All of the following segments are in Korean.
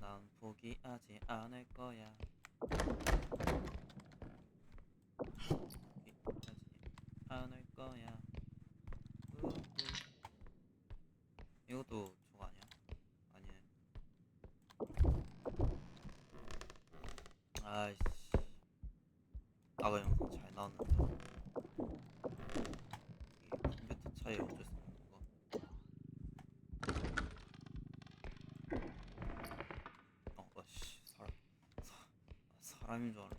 난 포기하지 않을 거야. 포기하지 않을 거야. 우후. 이것도 저거 아니야? 아니네. 아이씨. 아까 영상 잘 나왔는데. 이게 컴퓨터 차이 어쩔 수 없는 거. 씨. 사람인 줄 알았네.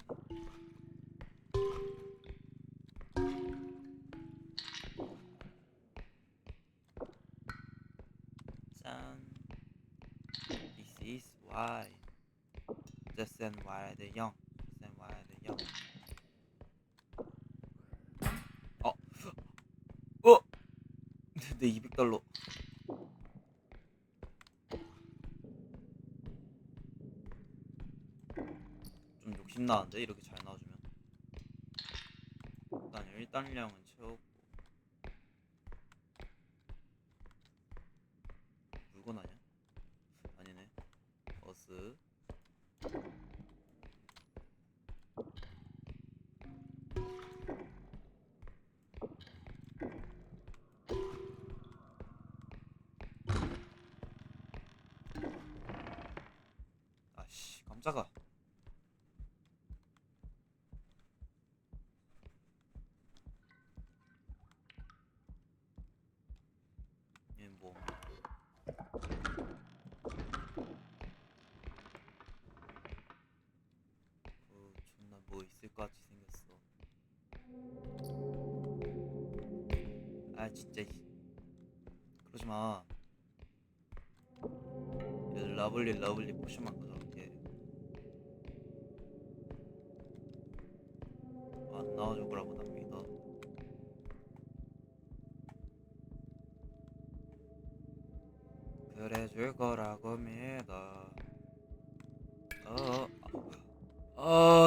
짠. This is why. Just and why the young. Just and why the young. 내 200달러. 좀 욕심나는데 이렇게 잘 나와주면. 일단 일단량은 채웠고. 물건 아니야? 아니네. 버스. 아씨 깜짝아. 얘는 뭐 존나 뭐 있을 것 같이 생겼어. 아 진짜 그러지마. 러블리 포션만 가져올게. 안 나와줄 거라고 난 믿어. 그래 줄 거라고 믿어.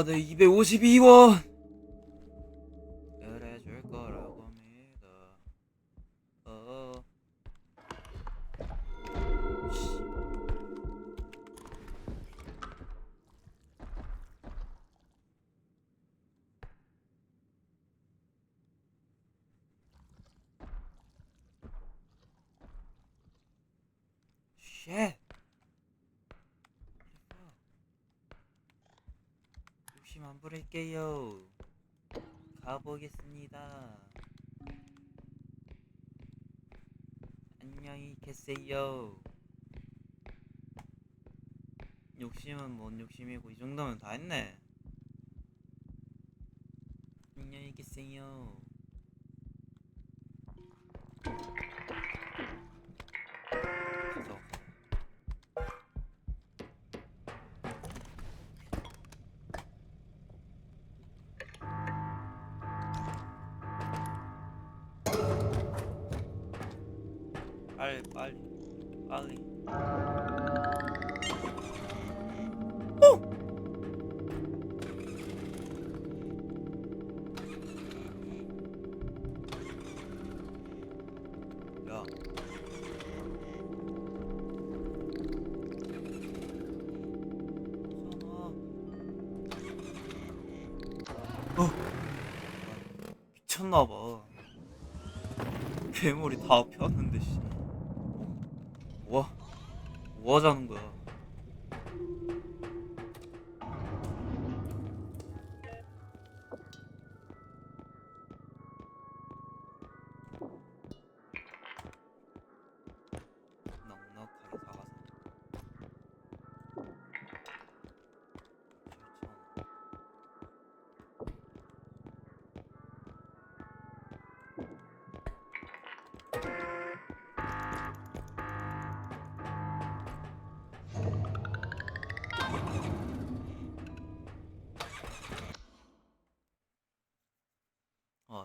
내 252원. 그래 줄 거라고 믿어. 씨. 쉣. 욕심 안 부릴게요. 가보겠습니다. 안녕히 계세요. 욕심은 뭔 욕심이고 이 정도면 다 했네. 안녕히 계세요. 가져. 빨리. 야. 미쳤나봐. 괴물이 다 폈는데 씨. 뭐 하자는 거야. 넉넉하게 사가서.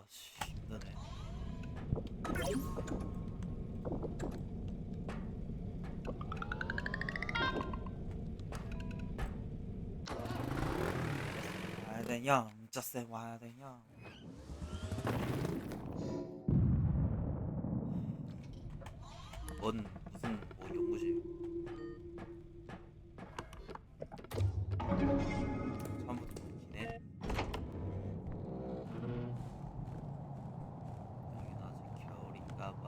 씨, 힘드네. 와야 돼, 형. just say 와야 돼, 형. 뭔 무슨 뭐 연구실. 처음부터 기네. 여긴 아직 겨울인가봐.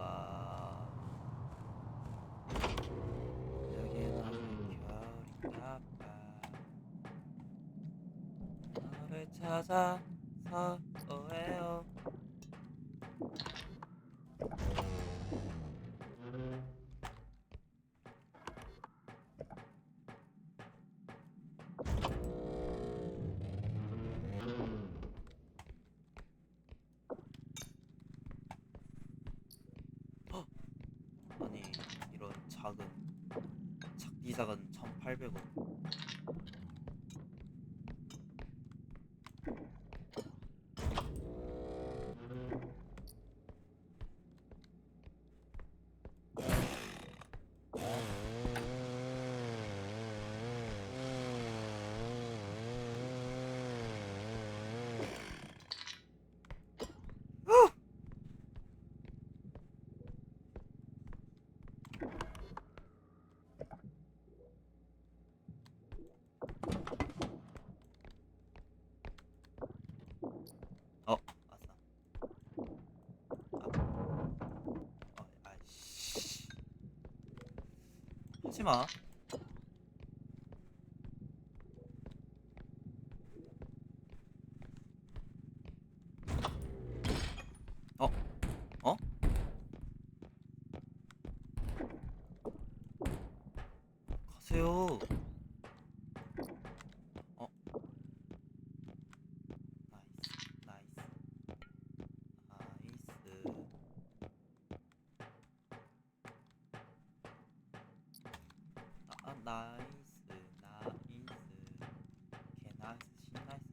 여긴 아직 겨울인가봐. 너를 찾아서 오해요. 아니 이런 작디 작은 1,800원. 아싸. 아이씨. 하지마. 어? 어? 가세요. 어? 나이스, 나이스, 나이스. 나이스, 나이스. 개 나이스, 신나이스.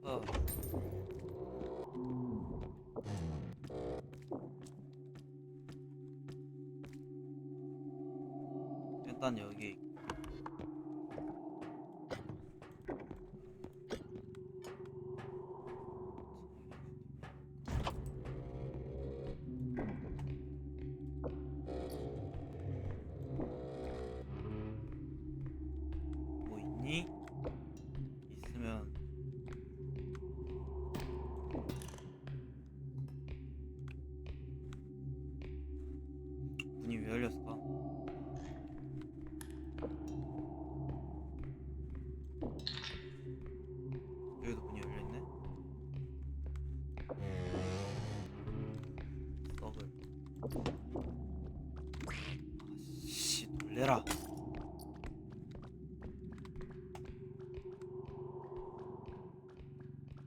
어. 일단 여기 뭐 있니? 있으면 문이 왜 열렸을까? 여기도 문이 열려있네? 썩을. 아씨, 놀래라.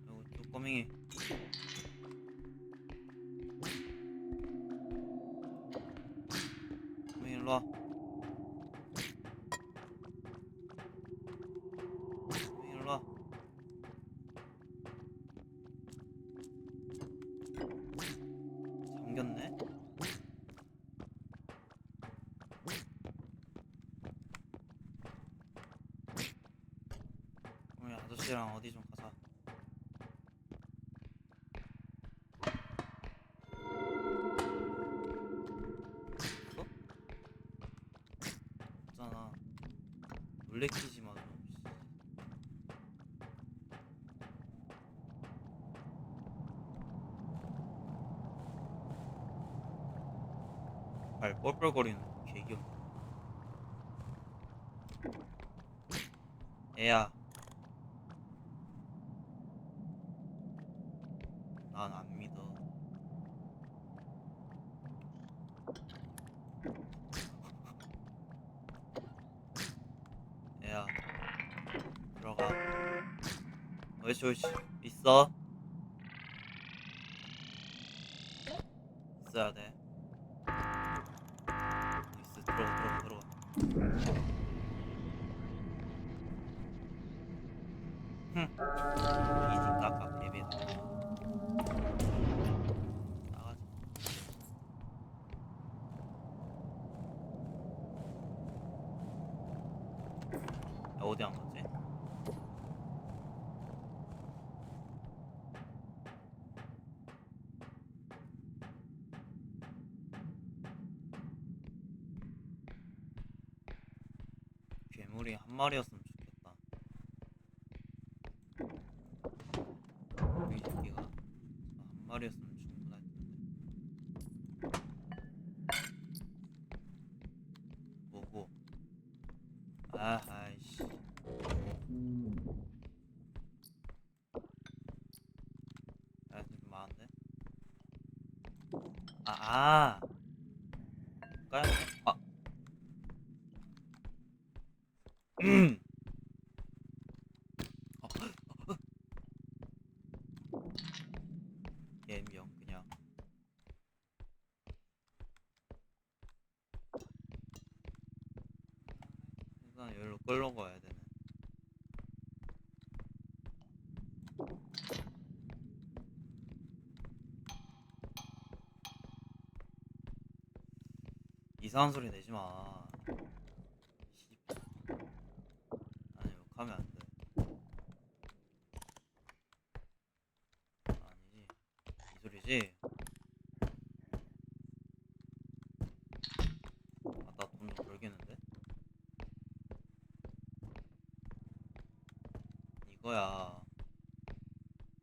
이거 쪼꼬맹이. 꼬맹이 일로와. 꼬맹이 일로와. 잠겼네? 우리 아저씨랑 어디 좀 가자. 있어? 없잖아. 놀래키지 마 좀. 발 뻘뻘거리는 개귀엽네. 애야, 난 안 믿어. 애야, 들어가. 옳지, 옳지. 있어. 있어야 돼. 있어. 들어가, 들어가, 들어가. 흠. 이지 깎아 베베다. 나가자. 괴물이 한 마리였으면 좋겠다. 이 새끼가 한 마리였으면 충분할 텐데. 뭐고? 아하이씨. 야, 좀 많은데? 아, 까였네? 아, 음! 어, 예명 그냥. 일단 여기로 끌러 가야 되네. 이상한 소리 내지 마. 씨, 아니, 욕하면 안 돼. 아니지. 이 소리지? 아, 나 돈 좀 벌겠는데? 이거야.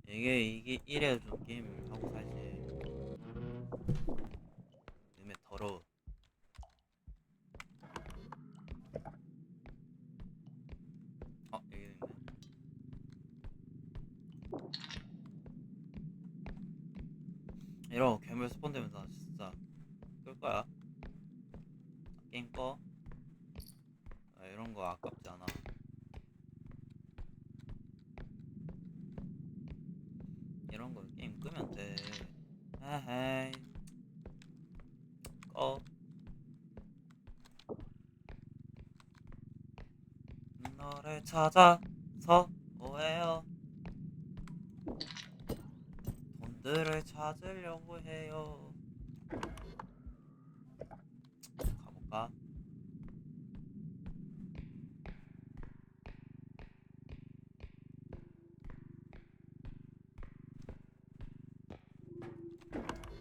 이게 이래 좀 게임 하고 살지. 음에 더러워. 여기 있네. 이러고 괴물 스폰되면 나 진짜 끌 거야. 게임 꺼. 이런 거 아깝지 않아. 이런 거 게임 끄면 돼. 에헤이. 꺼. 너를 찾아서 오해요. 돈들을 찾으려고 해요. 가볼까?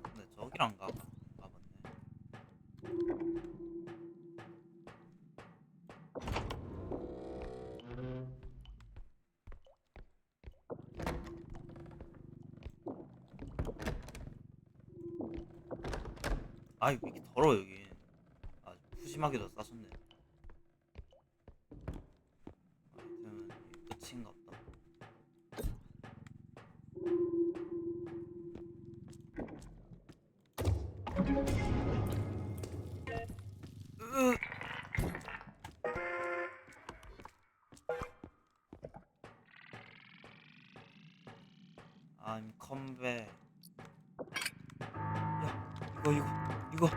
근데 저기랑 가봤네. 아이, 왜 이렇게 더러워 여기. 아, 푸짐하게도 싸셨네. 아이템은 이게 끝인가 보다. 으! I'm come back. 야, 이거.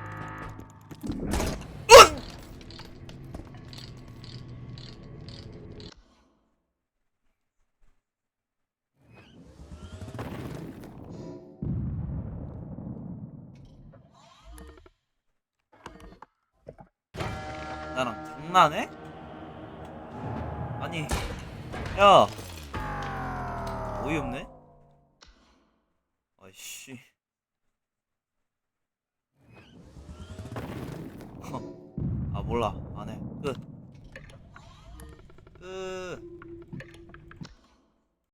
나랑 장난해? 아니, 야, 어이없네? 아이씨. 아, 몰라. 안 해. 끝.